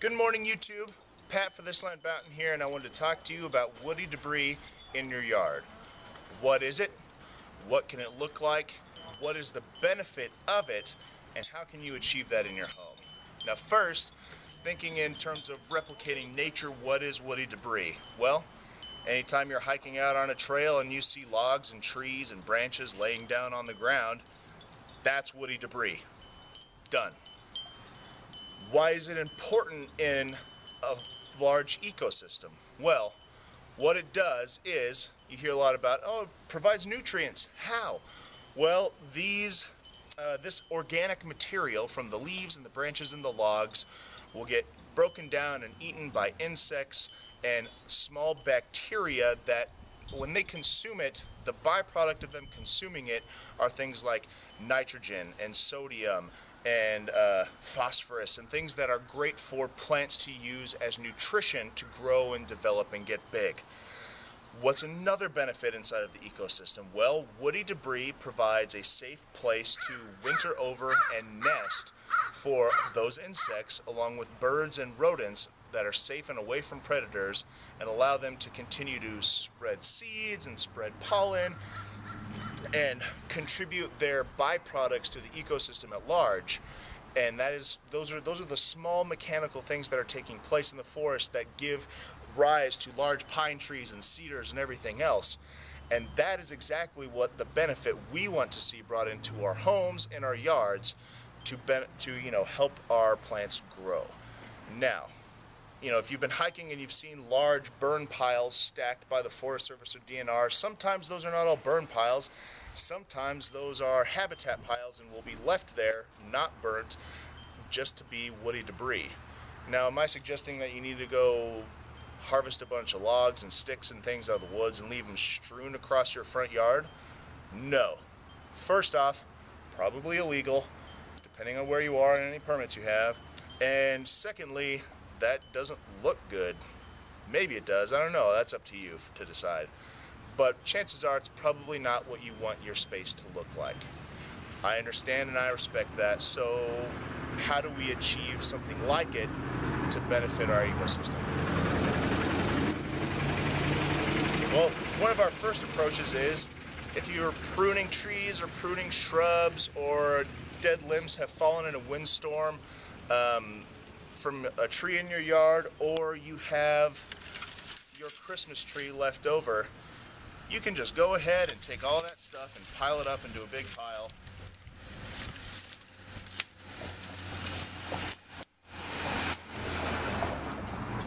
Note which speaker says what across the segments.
Speaker 1: Good morning, YouTube. Pat for This Land Mountain here, and I wanted to talk to you about woody debris in your yard. What is it? What can it look like? What is the benefit of it? And how can you achieve that in your home? Now first, thinking in terms of replicating nature, what is woody debris? Well, anytime you're hiking out on a trail and you see logs and trees and branches laying down on the ground, that's woody debris. Done. Why is it important in a large ecosystem? Well, what it does is, you hear a lot about, oh, it provides nutrients. How? Well, this organic material from the leaves and the branches and the logs will get broken down and eaten by insects and small bacteria that when they consume it, the byproduct of them consuming it are things like nitrogen and sodium and phosphorus and things that are great for plants to use as nutrition to grow and develop and get big. What's another benefit inside of the ecosystem? Well, woody debris provides a safe place to winter over and nest for those insects, along with birds and rodents that are safe and away from predators, and allow them to continue to spread seeds and spread pollen and contribute their byproducts to the ecosystem at large. And those are the small mechanical things that are taking place in the forest that give rise to large pine trees and cedars and everything else. And that is exactly what the benefit we want to see brought into our homes and our yards to help our plants grow. Now, if you've been hiking and you've seen large burn piles stacked by the Forest Service or DNR, sometimes those are not all burn piles. Sometimes those are habitat piles and will be left there, not burnt, just to be woody debris. Now, am I suggesting that you need to go harvest a bunch of logs and sticks and things out of the woods and leave them strewn across your front yard? No. First off, probably illegal, depending on where you are and any permits you have. And secondly, that doesn't look good. Maybe it does, I don't know, that's up to you to decide. But chances are it's probably not what you want your space to look like. I understand and I respect that, so how do we achieve something like it to benefit our ecosystem? Well, one of our first approaches is, if you're pruning trees or pruning shrubs or dead limbs have fallen in a windstorm, from a tree in your yard, or you have your Christmas tree left over, you can just go ahead and take all that stuff and pile it up into a big pile.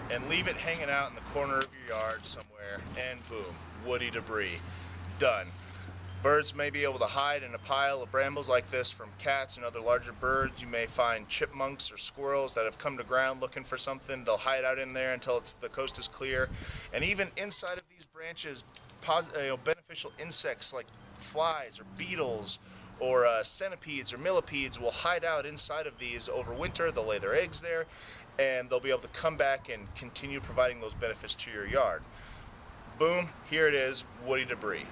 Speaker 1: And leave it hanging out in the corner of your yard somewhere, and boom, woody debris. Done. Birds may be able to hide in a pile of brambles like this from cats and other larger birds. You may find chipmunks or squirrels that have come to ground looking for something. They'll hide out in there until the coast is clear. And even inside of these branches, beneficial insects like flies or beetles or centipedes or millipedes will hide out inside of these over winter. They'll lay their eggs there, and they'll be able to come back and continue providing those benefits to your yard. Boom, here it is, woody debris.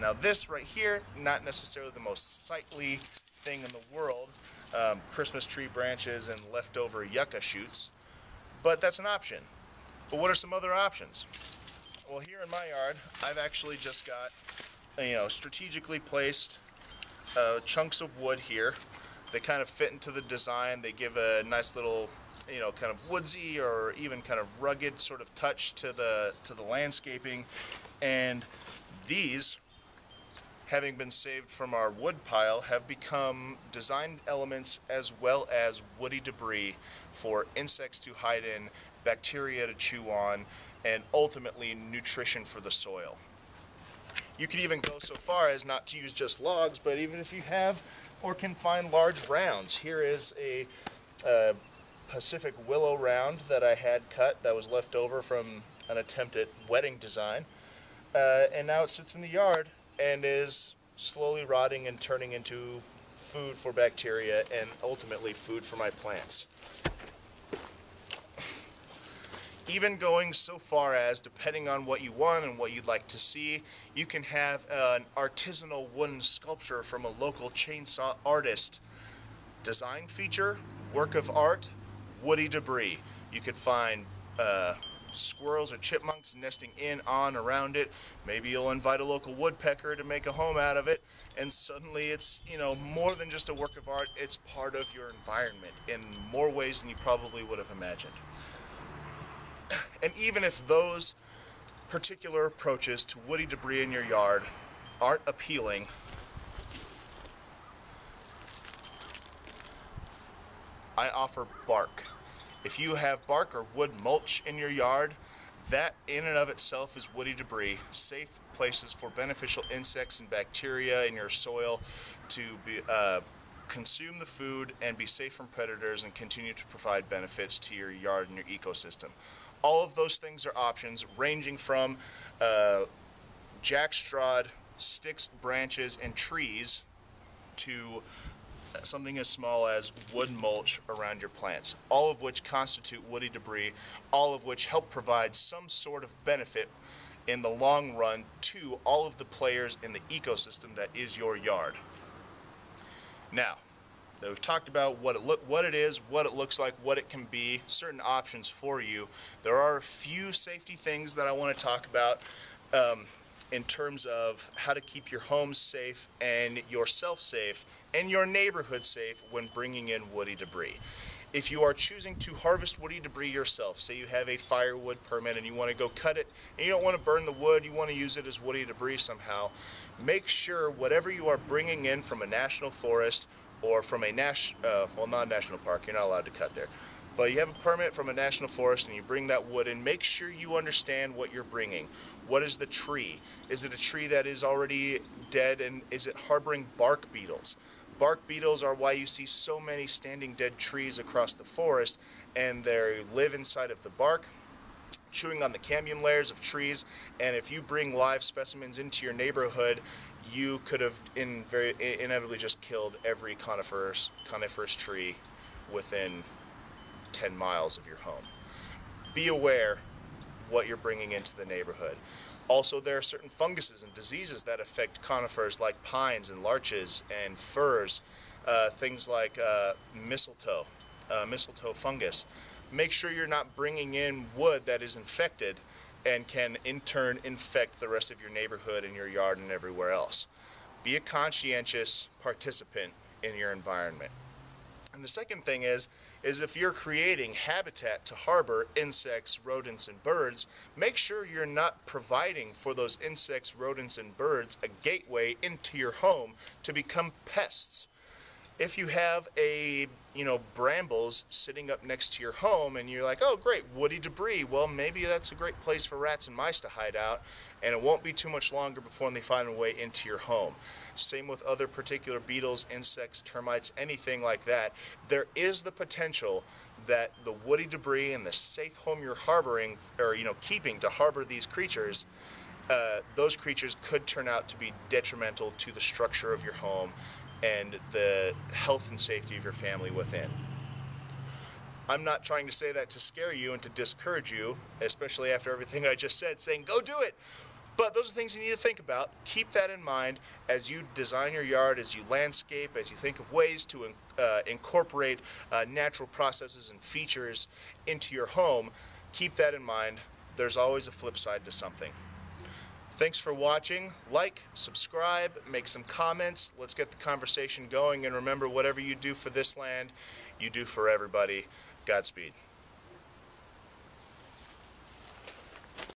Speaker 1: Now this right here, not necessarily the most sightly thing in the world, Christmas tree branches and leftover yucca shoots, but that's an option. But what are some other options? Well, here in my yard, I've actually just got, strategically placed chunks of wood here. They kind of fit into the design. They give a nice little, kind of woodsy or even kind of rugged sort of touch to the landscaping. And these, having been saved from our wood pile, have become design elements as well as woody debris for insects to hide in, bacteria to chew on, and ultimately nutrition for the soil. You could even go so far as not to use just logs, but even if you have or can find large rounds. Here is a Pacific willow round that I had cut that was left over from an attempt at wedding design, and now it sits in the yard and is slowly rotting and turning into food for bacteria and ultimately food for my plants. Even going so far as, depending on what you want and what you'd like to see, you can have an artisanal wooden sculpture from a local chainsaw artist. Design feature, work of art, woody debris. You could find squirrels or chipmunks nesting in, on, around it. Maybe you'll invite a local woodpecker to make a home out of it, and suddenly it's, you know, more than just a work of art. It's part of your environment in more ways than you probably would have imagined. And even if those particular approaches to woody debris in your yard aren't appealing, I offer bark. If you have bark or wood mulch in your yard, that in and of itself is woody debris, safe places for beneficial insects and bacteria in your soil to be, consume the food and be safe from predators and continue to provide benefits to your yard and your ecosystem. All of those things are options ranging from jackstraw, sticks, branches, and trees to something as small as wood mulch around your plants, all of which constitute woody debris, all of which help provide some sort of benefit in the long run to all of the players in the ecosystem that is your yard. Now, that we've talked about what it is, what it looks like, what it can be, certain options for you. There are a few safety things that I want to talk about in terms of how to keep your home safe and yourself safe and your neighborhood safe when bringing in woody debris. If you are choosing to harvest woody debris yourself, say you have a firewood permit and you want to go cut it and you don't want to burn the wood, you want to use it as woody debris somehow, make sure whatever you are bringing in from a national forest or from a well, not a national park, you're not allowed to cut there, but you have a permit from a national forest and you bring that wood in, make sure you understand what you're bringing. What is the tree? Is it a tree that is already dead, and is it harboring bark beetles? Bark beetles are why you see so many standing dead trees across the forest, and they live inside of the bark, chewing on the cambium layers of trees, and if you bring live specimens into your neighborhood, you could have inevitably just killed every coniferous tree within 10 miles of your home. Be aware what you're bringing into the neighborhood. Also, there are certain funguses and diseases that affect conifers like pines and larches and firs, things like mistletoe fungus. Make sure you're not bringing in wood that is infected and can in turn infect the rest of your neighborhood and your yard and everywhere else. Be a conscientious participant in your environment. And the second thing is if you're creating habitat to harbor insects, rodents, and birds, make sure you're not providing for those insects, rodents, and birds a gateway into your home to become pests. If you have brambles sitting up next to your home and you're like, oh great, woody debris, well maybe that's a great place for rats and mice to hide out, and it won't be too much longer before they find a way into your home. Same with other particular beetles, insects, termites, anything like that. There is the potential that the woody debris and the safe home you're harboring, or keeping to harbor these creatures, those creatures could turn out to be detrimental to the structure of your home and the health and safety of your family within. I'm not trying to say that to scare you and to discourage you, especially after everything I just said, saying go do it. But those are things you need to think about. Keep that in mind as you design your yard, as you landscape, as you think of ways to incorporate natural processes and features into your home. Keep that in mind. There's always a flip side to something. Thanks for watching. Like, subscribe, make some comments. Let's get the conversation going. And remember, whatever you do for this land, you do for everybody. Godspeed.